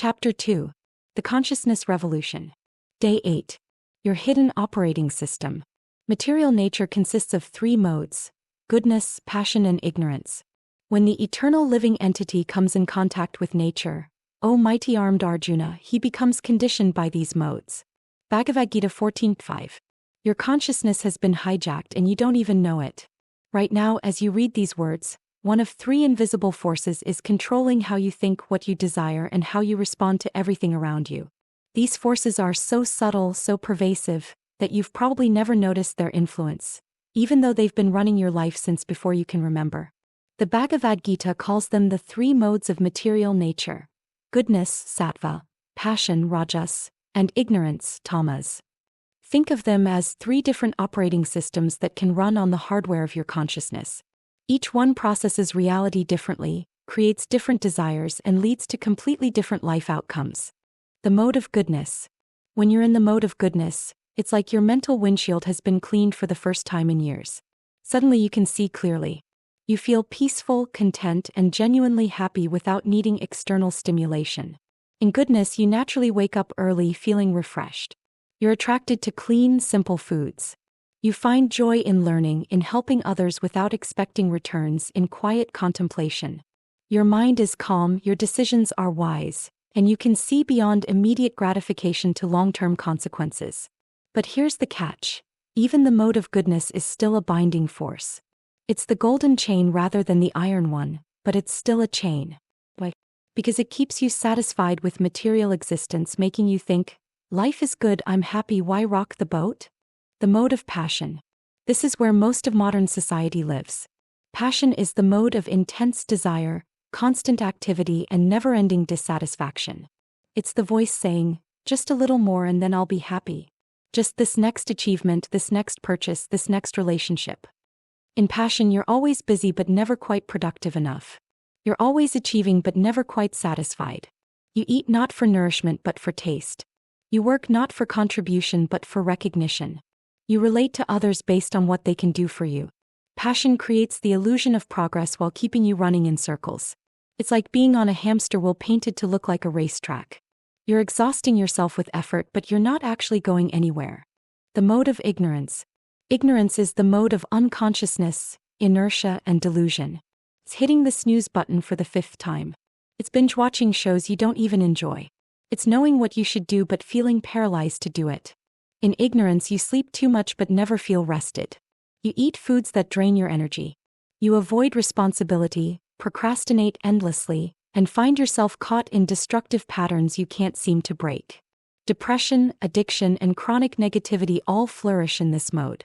Chapter 2. The Consciousness Revolution. Day 8. Your Hidden Operating System. Material nature consists of three modes: goodness, passion, and ignorance. When the eternal living entity comes in contact with nature, O mighty armed Arjuna, he becomes conditioned by these modes. Bhagavad-Gita 14:5. Your consciousness has been hijacked and you don't even know it. Right now, as you read these words, one of three invisible forces is controlling how you think, what you desire, and how you respond to everything around you. These forces are so subtle, so pervasive, that you've probably never noticed their influence, even though they've been running your life since before you can remember. The Bhagavad-Gita calls them the three modes of material nature: goodness, sattva; passion, rajas; and ignorance, tamas. Think of them as three different operating systems that can run on the hardware of your consciousness. Each one processes reality differently, creates different desires, and leads to completely different life outcomes. The mode of goodness. When you're in the mode of goodness, it's like your mental windshield has been cleaned for the first time in years. Suddenly you can see clearly. You feel peaceful, content, and genuinely happy without needing external stimulation. In goodness, you naturally wake up early feeling refreshed. You're attracted to clean, simple foods. You find joy in learning, in helping others without expecting returns, in quiet contemplation. Your mind is calm, your decisions are wise, and you can see beyond immediate gratification to long-term consequences. But here's the catch. Even the mode of goodness is still a binding force. It's the golden chain rather than the iron one, but it's still a chain. Why? Because it keeps you satisfied with material existence, making you think, life is good, I'm happy, why rock the boat? The mode of passion. This is where most of modern society lives. Passion is the mode of intense desire, constant activity, and never-ending dissatisfaction. It's the voice saying, just a little more and then I'll be happy. Just this next achievement, this next purchase, this next relationship. In passion, you're always busy but never quite productive enough. You're always achieving but never quite satisfied. You eat not for nourishment but for taste. You work not for contribution but for recognition. You relate to others based on what they can do for you. Passion creates the illusion of progress while keeping you running in circles. It's like being on a hamster wheel painted to look like a racetrack. You're exhausting yourself with effort, but you're not actually going anywhere. The mode of ignorance. Ignorance is the mode of unconsciousness, inertia, and delusion. It's hitting the snooze button for the 5th time. It's binge-watching shows you don't even enjoy. It's knowing what you should do but feeling paralyzed to do it. In ignorance, you sleep too much but never feel rested. You eat foods that drain your energy. You avoid responsibility, procrastinate endlessly, and find yourself caught in destructive patterns you can't seem to break. Depression, addiction, and chronic negativity all flourish in this mode.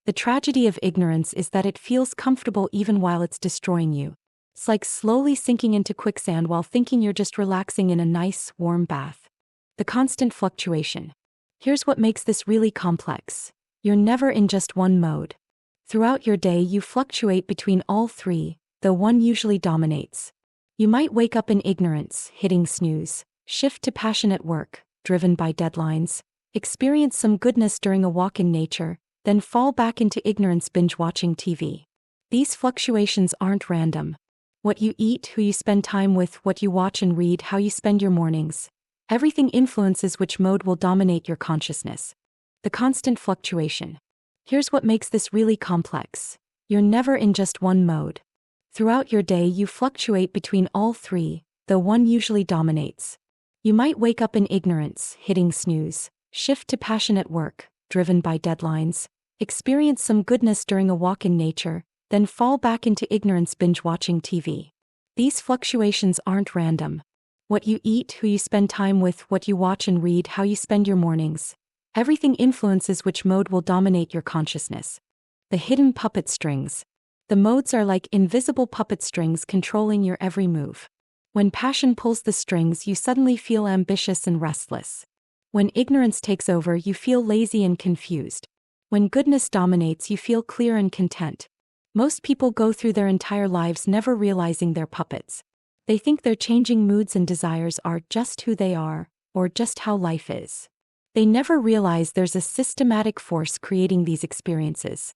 The tragedy of ignorance is that it feels comfortable even while it's destroying you. It's like slowly sinking into quicksand while thinking you're just relaxing in a nice, warm bath. The constant fluctuation. Here's what makes this really complex. You're never in just one mode. Throughout your day, you fluctuate between all three, though one usually dominates. You might wake up in ignorance, hitting snooze, shift to passion at work, driven by deadlines, experience some goodness during a walk in nature, then fall back into ignorance binge-watching TV. These fluctuations aren't random. What you eat, who you spend time with, what you watch and read, how you spend your mornings, everything influences which mode will dominate your consciousness. The constant fluctuation. Here's what makes this really complex. You're never in just one mode. Throughout your day, you fluctuate between all three, though one usually dominates. You might wake up in ignorance, hitting snooze, shift to passion at work, driven by deadlines, experience some goodness during a walk in nature, then fall back into ignorance binge-watching TV. These fluctuations aren't random. What you eat, who you spend time with, what you watch and read, how you spend your mornings, everything influences which mode will dominate your consciousness. The hidden puppet strings. The modes are like invisible puppet strings controlling your every move. When passion pulls the strings, you suddenly feel ambitious and restless. When ignorance takes over, you feel lazy and confused. When goodness dominates, you feel clear and content. Most people go through their entire lives never realizing they're puppets. They think their changing moods and desires are just who they are, or just how life is. They never realize there's a systematic force creating these experiences.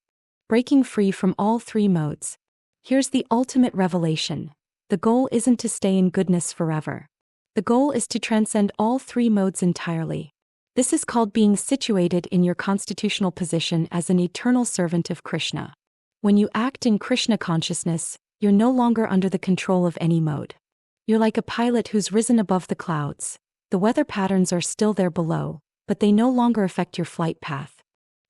Breaking free from all three modes. Here's the ultimate revelation. The goal isn't to stay in goodness forever. The goal is to transcend all three modes entirely. This is called being situated in your constitutional position as an eternal servant of Krishna. When you act in Krishna consciousness, you're no longer under the control of any mode. You're like a pilot who's risen above the clouds. The weather patterns are still there below, but they no longer affect your flight path.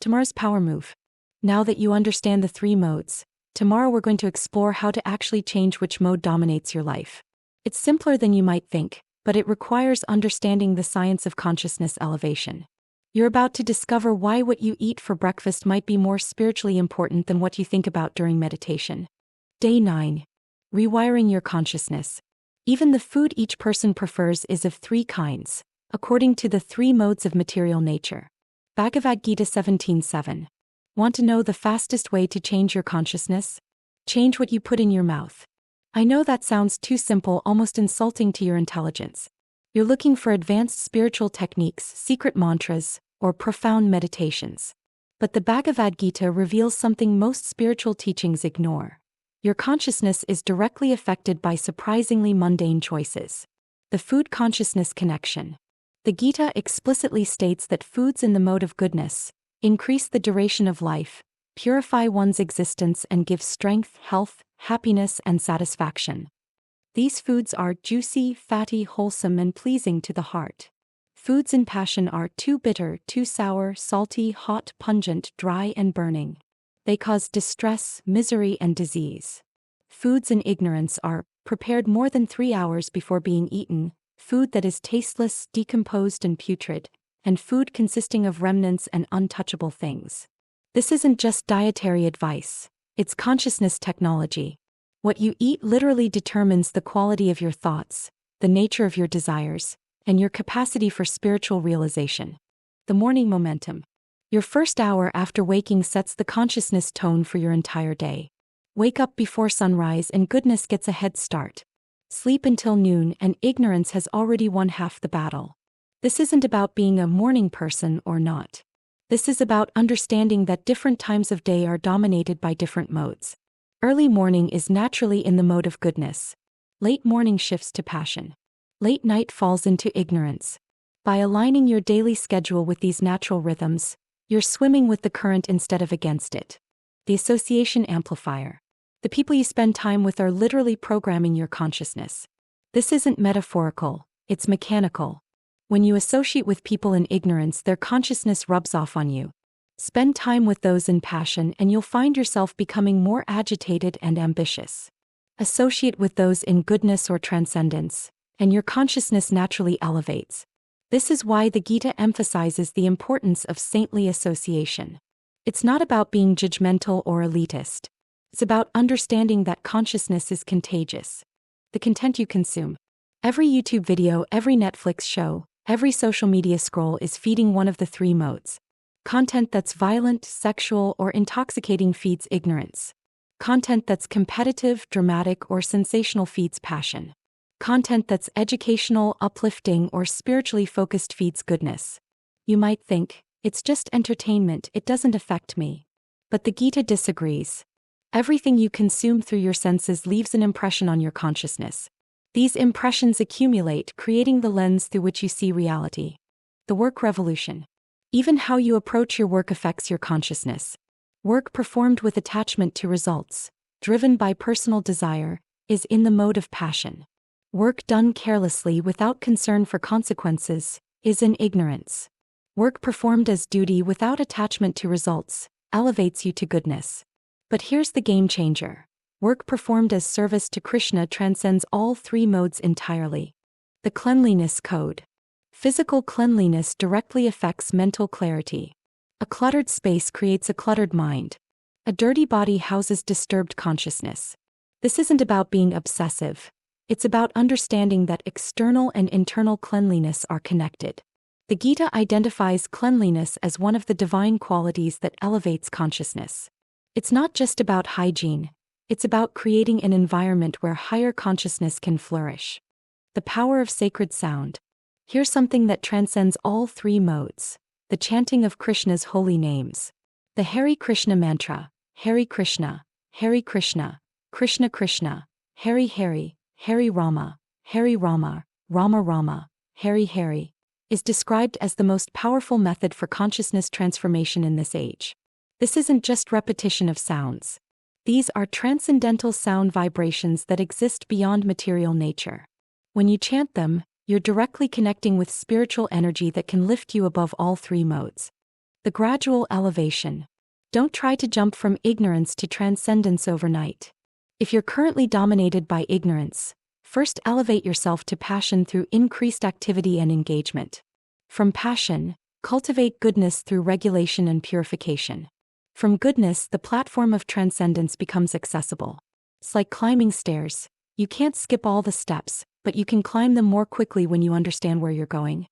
Tomorrow's power move. Now that you understand the three modes, tomorrow we're going to explore how to actually change which mode dominates your life. It's simpler than you might think, but it requires understanding the science of consciousness elevation. You're about to discover why what you eat for breakfast might be more spiritually important than what you think about during meditation. Day 9. Rewiring your consciousness. Even the food each person prefers is of three kinds, according to the three modes of material nature. Bhagavad-Gita 17:7. Want to know the fastest way to change your consciousness? Change what you put in your mouth. I know that sounds too simple, almost insulting to your intelligence. You're looking for advanced spiritual techniques, secret mantras, or profound meditations. But the Bhagavad-Gita reveals something most spiritual teachings ignore. Your consciousness is directly affected by surprisingly mundane choices. The food consciousness connection. The Gita explicitly states that foods in the mode of goodness increase the duration of life, purify one's existence, and give strength, health, happiness, and satisfaction. These foods are juicy, fatty, wholesome, and pleasing to the heart. Foods in passion are too bitter, too sour, salty, hot, pungent, dry, and burning. They cause distress, misery, and disease. Foods in ignorance are prepared more than 3 hours before being eaten, food that is tasteless, decomposed, and putrid, and food consisting of remnants and untouchable things. This isn't just dietary advice, it's consciousness technology. What you eat literally determines the quality of your thoughts, the nature of your desires, and your capacity for spiritual realization. The morning momentum. Your first hour after waking sets the consciousness tone for your entire day. Wake up before sunrise and goodness gets a head start. Sleep until noon and ignorance has already won half the battle. This isn't about being a morning person or not. This is about understanding that different times of day are dominated by different modes. Early morning is naturally in the mode of goodness. Late morning shifts to passion. Late night falls into ignorance. By aligning your daily schedule with these natural rhythms, you're swimming with the current instead of against it. The association amplifier. The people you spend time with are literally programming your consciousness. This isn't metaphorical, it's mechanical. When you associate with people in ignorance, their consciousness rubs off on you. Spend time with those in passion and you'll find yourself becoming more agitated and ambitious. Associate with those in goodness or transcendence, and your consciousness naturally elevates. This is why the Gita emphasizes the importance of saintly association. It's not about being judgmental or elitist. It's about understanding that consciousness is contagious. The content you consume. Every YouTube video, every Netflix show, every social media scroll is feeding one of the three modes. Content that's violent, sexual, or intoxicating feeds ignorance. Content that's competitive, dramatic, or sensational feeds passion. Content that's educational, uplifting, or spiritually focused feeds goodness. You might think, it's just entertainment, it doesn't affect me. But the Gita disagrees. Everything you consume through your senses leaves an impression on your consciousness. These impressions accumulate, creating the lens through which you see reality. The work revolution. Even how you approach your work affects your consciousness. Work performed with attachment to results, driven by personal desire, is in the mode of passion. Work done carelessly without concern for consequences is in ignorance. Work performed as duty without attachment to results elevates you to goodness. But here's the game changer. Work performed as service to Krishna transcends all three modes entirely. The cleanliness code. Physical cleanliness directly affects mental clarity. A cluttered space creates a cluttered mind. A dirty body houses disturbed consciousness. This isn't about being obsessive. It's about understanding that external and internal cleanliness are connected. The Gita identifies cleanliness as one of the divine qualities that elevates consciousness. It's not just about hygiene. It's about creating an environment where higher consciousness can flourish. The power of sacred sound. Here's something that transcends all three modes. The chanting of Krishna's holy names. The Hare Krishna mantra. Hare Krishna, Krishna Krishna, Hare Hare, Hare Rama, Rama Rama, Hari Hari, is described as the most powerful method for consciousness transformation in this age. This isn't just repetition of sounds. These are transcendental sound vibrations that exist beyond material nature. When you chant them, you're directly connecting with spiritual energy that can lift you above all three modes. The gradual elevation. Don't try to jump from ignorance to transcendence overnight. If you're currently dominated by ignorance, first elevate yourself to passion through increased activity and engagement. From passion, cultivate goodness through regulation and purification. From goodness, the platform of transcendence becomes accessible. It's like climbing stairs. You can't skip all the steps, but you can climb them more quickly when you understand where you're going.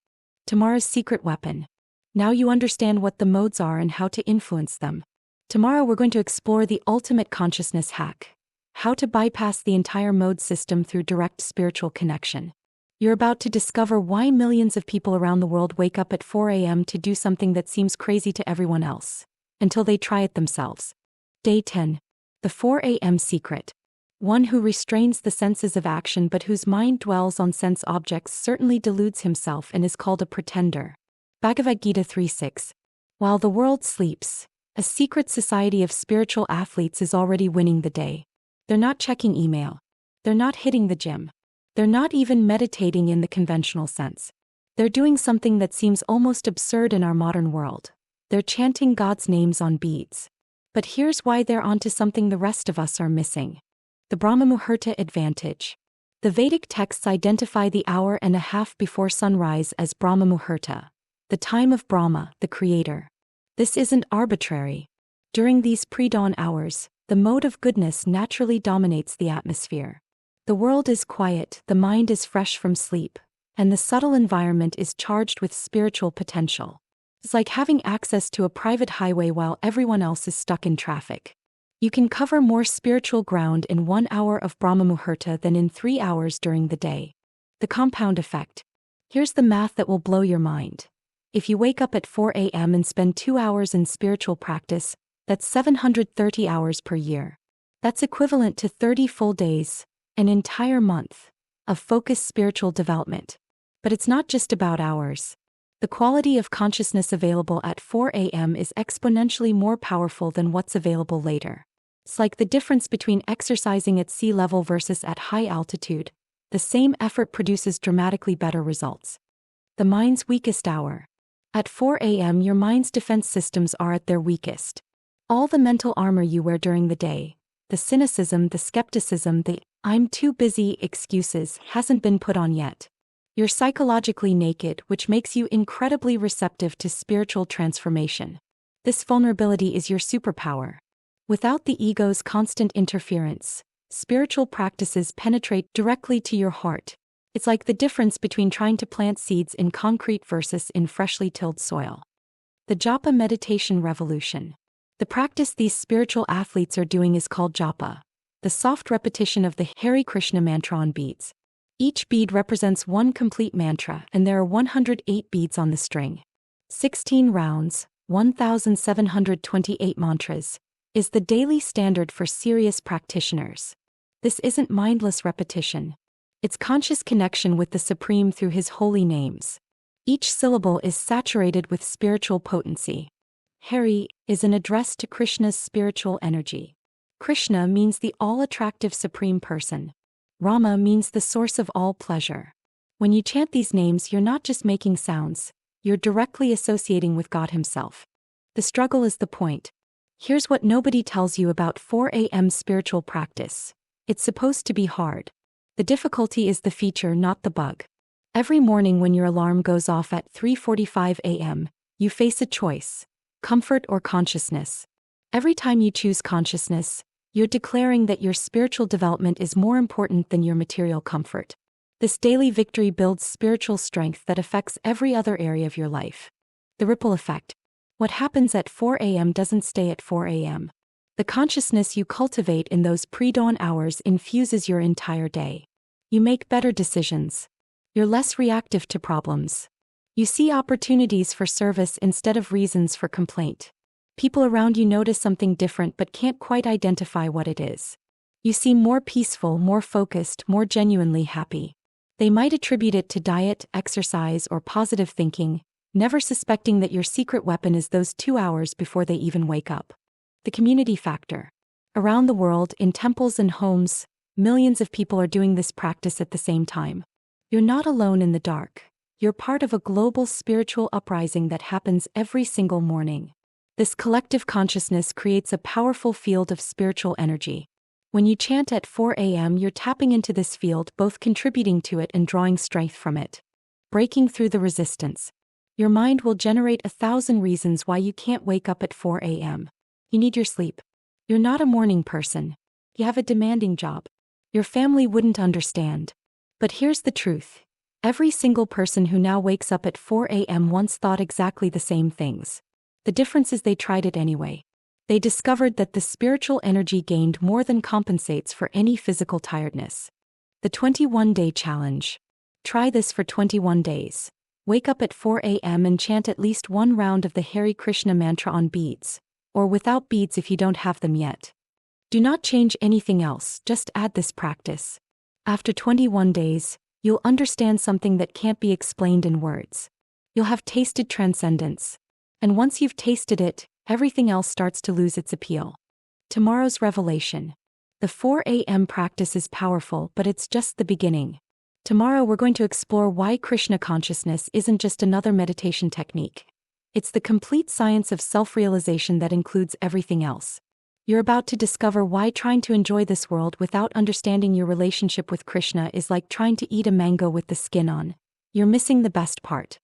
Tomorrow's secret weapon. Now you understand what the modes are and how to influence them. Tomorrow we're going to explore the ultimate consciousness hack. How to bypass the entire mode system through direct spiritual connection. You're about to discover why millions of people around the world wake up at 4 a.m. to do something that seems crazy to everyone else, until they try it themselves. Day 10. The 4 a.m. secret. One who restrains the senses of action but whose mind dwells on sense objects certainly deludes himself and is called a pretender. Bhagavad-Gita 3:6. While the world sleeps, a secret society of spiritual athletes is already winning the day. They're not checking email. They're not hitting the gym. They're not even meditating in the conventional sense. They're doing something that seems almost absurd in our modern world. They're chanting God's names on beads. But here's why they're onto something the rest of us are missing. The Brahma Muhurta advantage. The Vedic texts identify the hour and a half before sunrise as Brahma Muhurta, the time of Brahma, the creator. This isn't arbitrary. During these pre-dawn hours, the mode of goodness naturally dominates the atmosphere. The world is quiet, the mind is fresh from sleep, and the subtle environment is charged with spiritual potential. It's like having access to a private highway while everyone else is stuck in traffic. You can cover more spiritual ground in 1 hour of Brahma Muhurta than in 3 hours during the day. The compound effect. Here's the math that will blow your mind. If you wake up at 4 a.m. and spend 2 hours in spiritual practice, that's 730 hours per year. That's equivalent to 30 full days, an entire month, of focused spiritual development. But it's not just about hours. The quality of consciousness available at 4 a.m. is exponentially more powerful than what's available later. It's like the difference between exercising at sea level versus at high altitude. The same effort produces dramatically better results. The mind's weakest hour. At 4 a.m. your mind's defense systems are at their weakest. All the mental armor you wear during the day, the cynicism, the skepticism, the "I'm too busy" excuses hasn't been put on yet. You're psychologically naked, which makes you incredibly receptive to spiritual transformation. This vulnerability is your superpower. Without the ego's constant interference, spiritual practices penetrate directly to your heart. It's like the difference between trying to plant seeds in concrete versus in freshly tilled soil. The japa meditation revolution. The practice these spiritual athletes are doing is called japa, the soft repetition of the Hare Krishna mantra on beads. Each bead represents one complete mantra, and there are 108 beads on the string. 16 rounds, 1,728 mantras, is the daily standard for serious practitioners. This isn't mindless repetition. It's conscious connection with the Supreme through His holy names. Each syllable is saturated with spiritual potency. Hari is an address to Krishna's spiritual energy. Krishna means the all-attractive Supreme Person. Rama means the source of all pleasure. When you chant these names, you're not just making sounds, you're directly associating with God Himself. The struggle is the point. Here's what nobody tells you about 4 a.m. spiritual practice. It's supposed to be hard. The difficulty is the feature, not the bug. Every morning when your alarm goes off at 3:45 a.m., you face a choice: comfort or consciousness. Every time you choose consciousness, you're declaring that your spiritual development is more important than your material comfort. This daily victory builds spiritual strength that affects every other area of your life. The ripple effect. What happens at 4 a.m. doesn't stay at 4 a.m. The consciousness you cultivate in those pre-dawn hours infuses your entire day. You make better decisions. You're less reactive to problems. You see opportunities for service instead of reasons for complaint. People around you notice something different but can't quite identify what it is. You seem more peaceful, more focused, more genuinely happy. They might attribute it to diet, exercise, or positive thinking, never suspecting that your secret weapon is those 2 hours before they even wake up. The community factor. Around the world, in temples and homes, millions of people are doing this practice at the same time. You're not alone in the dark. You're part of a global spiritual uprising that happens every single morning. This collective consciousness creates a powerful field of spiritual energy. When you chant at 4 a.m., you're tapping into this field, both contributing to it and drawing strength from it. Breaking through the resistance. Your mind will generate 1,000 reasons why you can't wake up at 4 a.m. You need your sleep. You're not a morning person. You have a demanding job. Your family wouldn't understand. But here's the truth. Every single person who now wakes up at 4 a.m. once thought exactly the same things. The difference is they tried it anyway. They discovered that the spiritual energy gained more than compensates for any physical tiredness. The 21-day challenge. Try this for 21 days. Wake up at 4 a.m. and chant at least one round of the Hare Krishna mantra on beads, or without beads if you don't have them yet. Do not change anything else, just add this practice. After 21 days, you'll understand something that can't be explained in words. You'll have tasted transcendence. And once you've tasted it, everything else starts to lose its appeal. Tomorrow's revelation. The 4 a.m. practice is powerful, but it's just the beginning. Tomorrow we're going to explore why Krishna consciousness isn't just another meditation technique. It's the complete science of self-realization that includes everything else. You're about to discover why trying to enjoy this world without understanding your relationship with Krishna is like trying to eat a mango with the skin on. You're missing the best part.